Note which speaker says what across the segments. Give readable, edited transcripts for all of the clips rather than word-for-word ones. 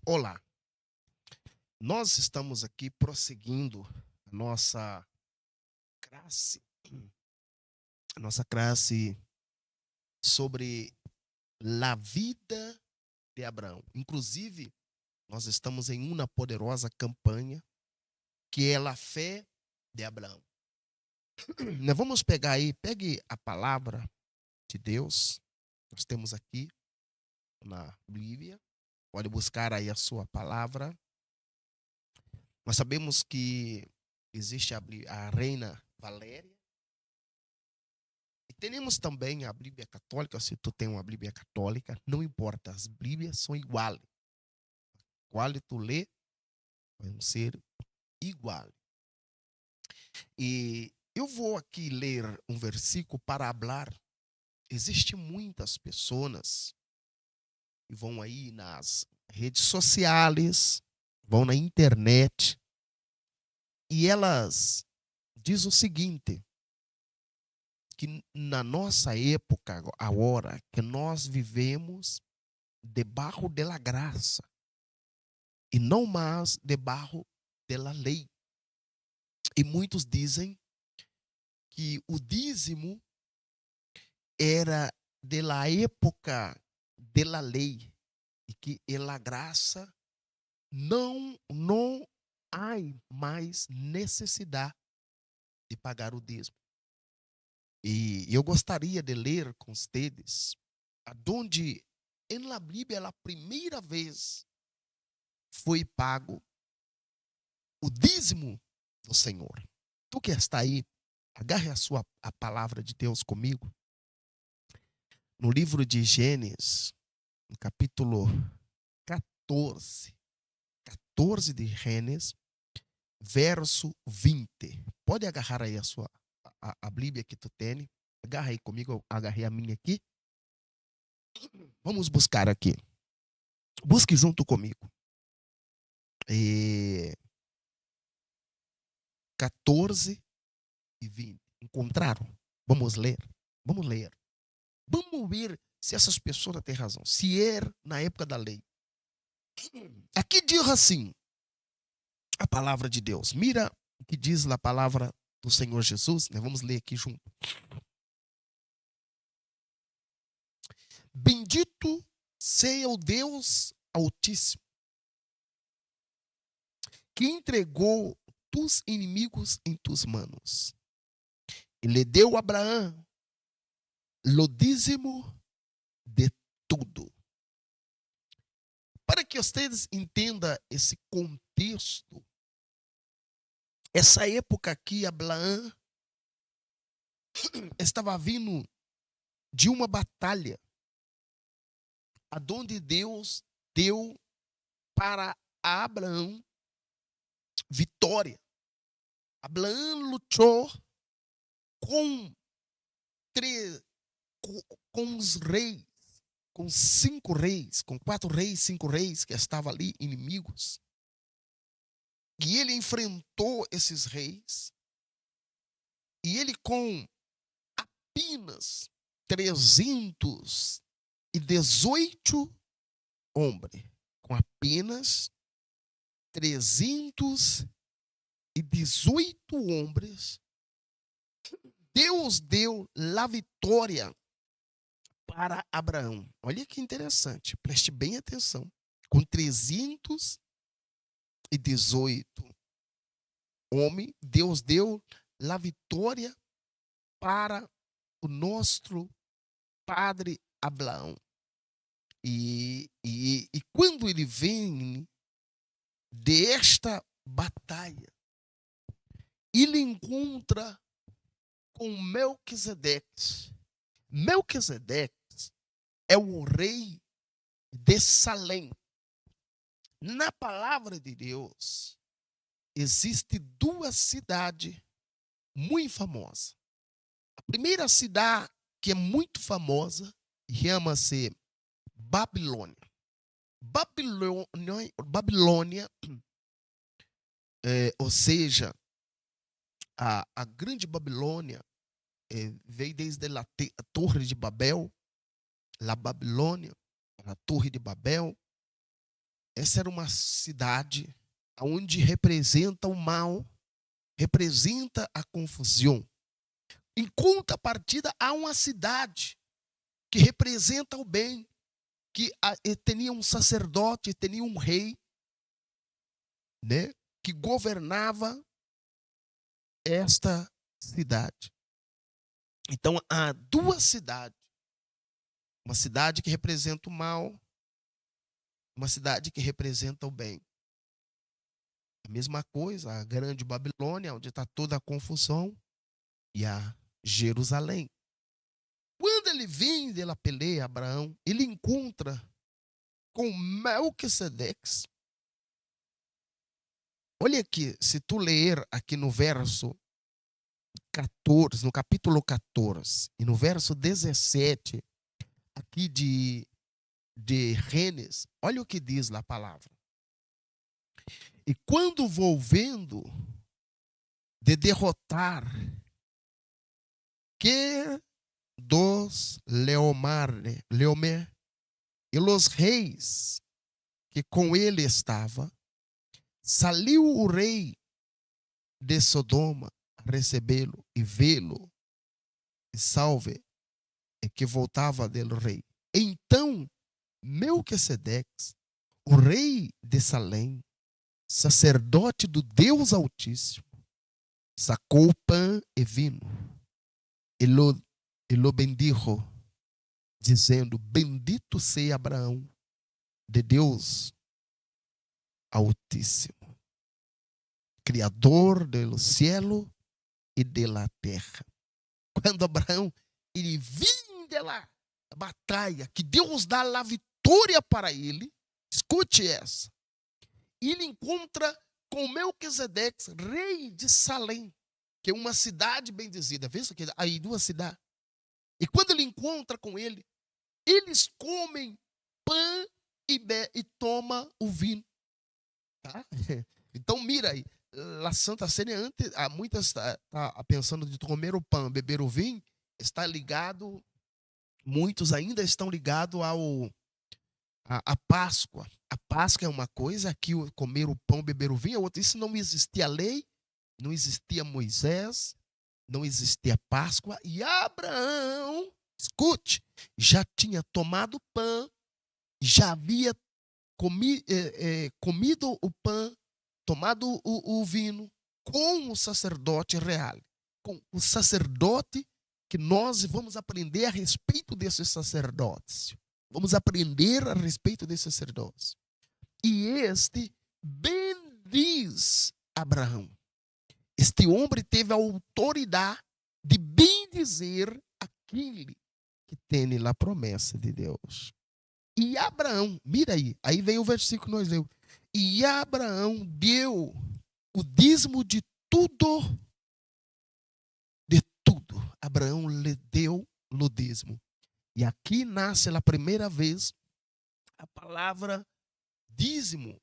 Speaker 1: Olá, nós estamos aqui prosseguindo a classe, a nossa classe sobre a vida de Abraão. Inclusive, nós estamos em uma poderosa campanha que é a fé de Abraão. Nós vamos pegar aí, pegue a palavra de Deus, nós temos aqui na Bíblia, pode buscar aí a sua palavra. Nós sabemos que existe a Reina Valéria. E temos também a Bíblia Católica. Se tu tem uma Bíblia Católica, não importa, as Bíblias são iguais. Qual tu lê, vão ser iguais. E eu vou aqui ler um versículo para falar. Existem muitas pessoas que vão aí nas redes sociais, vão na internet, e elas dizem o seguinte, que na nossa época, agora, que nós vivemos debaixo da graça e não mais debaixo da lei. E muitos dizem que o dízimo era da época da lei e que a graça não há mais necessidade de pagar o dízimo. E eu gostaria de ler com vocês aonde na Bíblia a primeira vez foi pago o dízimo do Senhor. Tu que está aí, agarre a palavra de Deus comigo. No livro de Gênesis, no capítulo 14, 14 de Gênesis, verso 20. Pode agarrar aí a Bíblia que tu tem. Agarra aí comigo, eu agarrei a minha aqui. Vamos buscar aqui. Busque junto comigo. 14 e 20. Encontraram? Vamos ler. Vamos ler. Vamos ver se essas pessoas têm razão. Se era na época da lei. Aqui diz assim a palavra de Deus. Mira o que diz a palavra do Senhor Jesus. Né? Vamos ler aqui junto. Bendito seja o Deus Altíssimo, que entregou tus inimigos em tus manos. Ele deu a Abraão o dízimo de tudo. Para que vocês entendam esse contexto, essa época aqui, Abraão estava vindo de uma batalha, aonde Deus deu para Abraão vitória. Abraão lutou com, com os reis, com 5 reis, com 4 reis, 5 reis que estavam ali, inimigos. E ele enfrentou esses reis. E ele com apenas 318 homens. Com apenas 318 homens. Deus deu a vitória para Abraão. Olha que interessante. Preste bem atenção. Com 318 homens, Deus deu a vitória para o nosso padre Abraão. E quando ele vem desta batalha, ele encontra com Melquisedeque. Melquisedeque é o rei de Salém. Na palavra de Deus, existe 2 cidades muito famosas. A primeira cidade que é muito famosa chama-se Babilônia. Babilônia, ou seja, a grande Babilônia veio desde a Torre de Babel, a Babilônia, a Torre de Babel, Essa era uma cidade onde representa o mal, representa a confusão. Em contrapartida, há uma cidade que representa o bem, que tinha um sacerdote, tinha um rei, né, que governava esta cidade. Então, há duas cidades. Uma cidade que representa o mal, uma cidade que representa o bem. A mesma coisa, a grande Babilônia, onde está toda a confusão, e a Jerusalém. Quando ele vem dela peleia, Abraão, ele encontra com Melquisedeque. Olha aqui, se tu ler aqui no verso 14, no capítulo 14, e no verso 17, aqui de Gênesis, olha o que diz lá a palavra. E quando vou vendo de derrotar que dos Leomer e os reis que com ele estava, saiu o rei de Sodoma a recebê-lo e vê-lo e salve e que voltava dele rei. Então Melquisedeque, o rei de Salém, sacerdote do Deus Altíssimo, sacou pão e vinho e lo bendijo, dizendo: bendito seja Abraão de Deus Altíssimo, Criador do cielo e da terra. Quando Abraão ele vinha lá a batalha, que Deus dá a vitória para ele, escute essa. Ele encontra com Melquisedeque, rei de Salém, que é uma cidade bendizida. Vê isso aqui, aí duas cidades. E quando ele encontra com ele, eles comem pão e toma o vinho. Tá? Então mira aí, a Santa Ceia antes, há muitas tá pensando de comer o pão, beber o vinho, está ligado, muitos ainda estão ligados a Páscoa. A Páscoa é uma coisa, aqui comer o pão, beber o vinho é outra. Isso não existia lei, não existia Moisés, não existia Páscoa. E Abraão, escute, já tinha tomado pão, já havia comido o pão, tomado o vinho com o sacerdote real. Com o sacerdote que nós vamos aprender a respeito desse sacerdócio. Vamos aprender a respeito desse sacerdócio. E este bendiz Abraão. Este homem teve a autoridade de bendizer aquele que tem a promessa de Deus. E Abraão, mira aí vem o versículo que nós lemos. E Abraão deu o dízimo de tudo. Abraão lhe deu o dízimo. E aqui nasce a primeira vez a palavra dízimo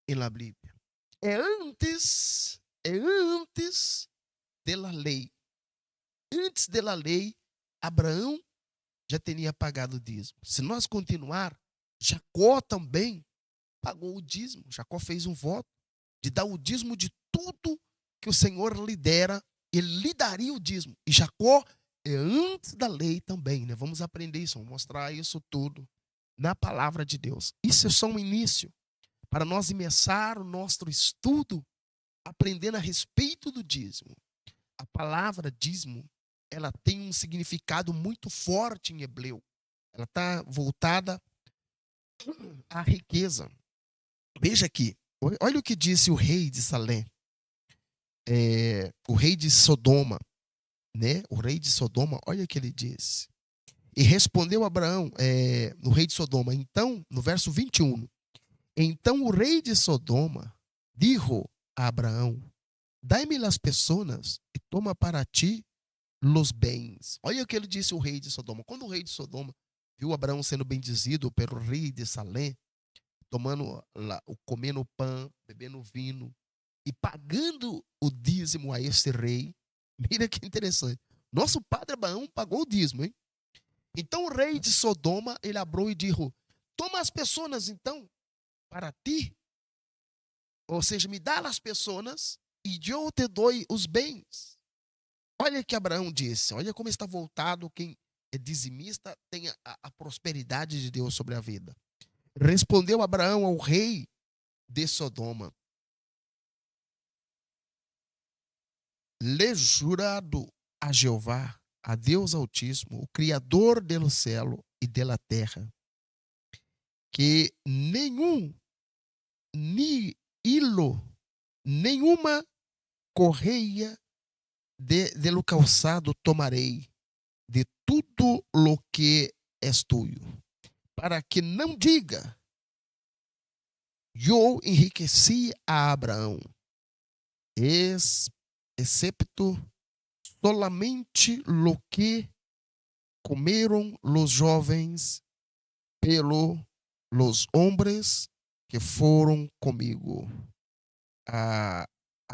Speaker 1: na Bíblia. É antes da lei. Antes da lei, Abraão já tinha pagado o dízimo. Se nós continuar, Jacó também pagou o dízimo. Jacó fez um voto de dar o dízimo de tudo que o Senhor lhe dera, ele lhe daria o dízimo. E Jacó é antes da lei também, né? Vamos aprender isso, vamos mostrar isso tudo na palavra de Deus. Isso é só um início para nós imersar o nosso estudo aprendendo a respeito do dízimo. A palavra dízimo, ela tem um significado muito forte em hebreu. Ela está voltada à riqueza. Veja aqui, olha o que disse o rei de Salém, o rei de Sodoma, né? O rei de Sodoma, olha o que ele disse. E respondeu Abraão, o rei de Sodoma, então, no verso 21, então o rei de Sodoma dijo a Abraão: dai-me as pessoas e toma para ti os bens. Olha o que ele disse o rei de Sodoma. Quando o rei de Sodoma viu Abraão sendo bendizido pelo rei de Salém, comendo pão, bebendo vinho e pagando o dízimo a esse rei, mira que interessante. Nosso padre Abraão pagou o dízimo, hein? Então o rei de Sodoma, ele abriu e disse: toma as pessoas então para ti. Ou seja, me dá as pessoas e eu te dou os bens. Olha que Abraão disse, olha como está voltado quem é dizimista tem a prosperidade de Deus sobre a vida. Respondeu Abraão ao rei de Sodoma: lhe jurado a Jeová, a Deus Altíssimo, o Criador do céu e da terra, que ni hilo, nenhuma correia de lo calçado tomarei de tudo lo que és tuyo, para que não diga, eu enriqueci a Abraão, excepto solamente lo que comeram los jovens pelo los hombres que foram comigo a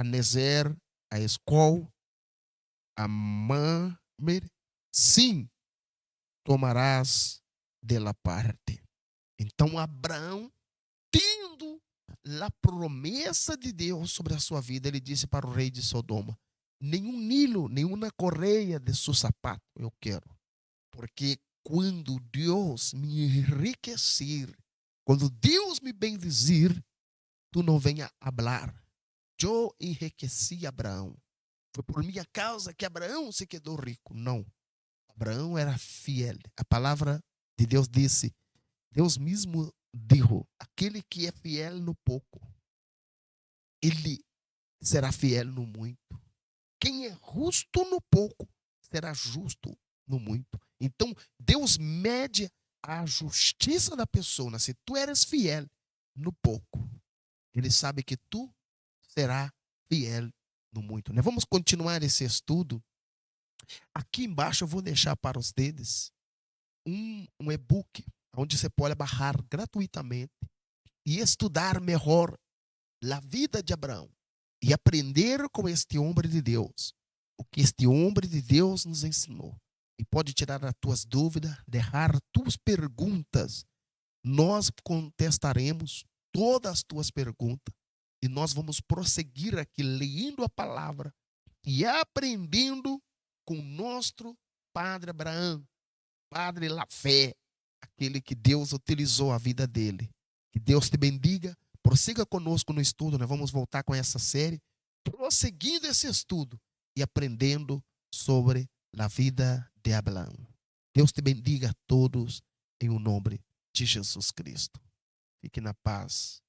Speaker 1: Nezer, a Escol, a Mamre, sim, tomarás de la parte. Então Abraão, tendo a promessa de Deus sobre a sua vida, ele disse para o rei de Sodoma: nenhum nilo, nenhuma correia de seu sapato eu quero, porque quando Deus me enriquecer, quando Deus me bendizer, tu não venha falar, eu enriqueci Abraão, foi por minha causa que Abraão se quedou rico. Não, Abraão era fiel. A palavra de Deus disse, Deus mesmo dijo, aquele que é fiel no pouco, ele será fiel no muito. Quem é justo no pouco, será justo no muito. Então, Deus mede a justiça da pessoa. Se tu eres fiel no pouco, ele sabe que tu será fiel no muito. Né? Vamos continuar esse estudo. Aqui embaixo eu vou deixar para os dedos um e-book onde você pode baixar gratuitamente e estudar melhor a vida de Abraão e aprender com este homem de Deus o que este homem de Deus nos ensinou. E pode tirar as tuas dúvidas, deixar tuas perguntas. Nós contestaremos todas as tuas perguntas e nós vamos prosseguir aqui lendo a palavra e aprendendo com nosso Padre Abraão, Padre La Fé, aquele que Deus utilizou a vida dele. Que Deus te bendiga. Prossiga conosco no estudo. Nós vamos voltar com essa série, prosseguindo esse estudo e aprendendo sobre a vida de Abraão. Deus te bendiga a todos em o nome de Jesus Cristo. Fique na paz.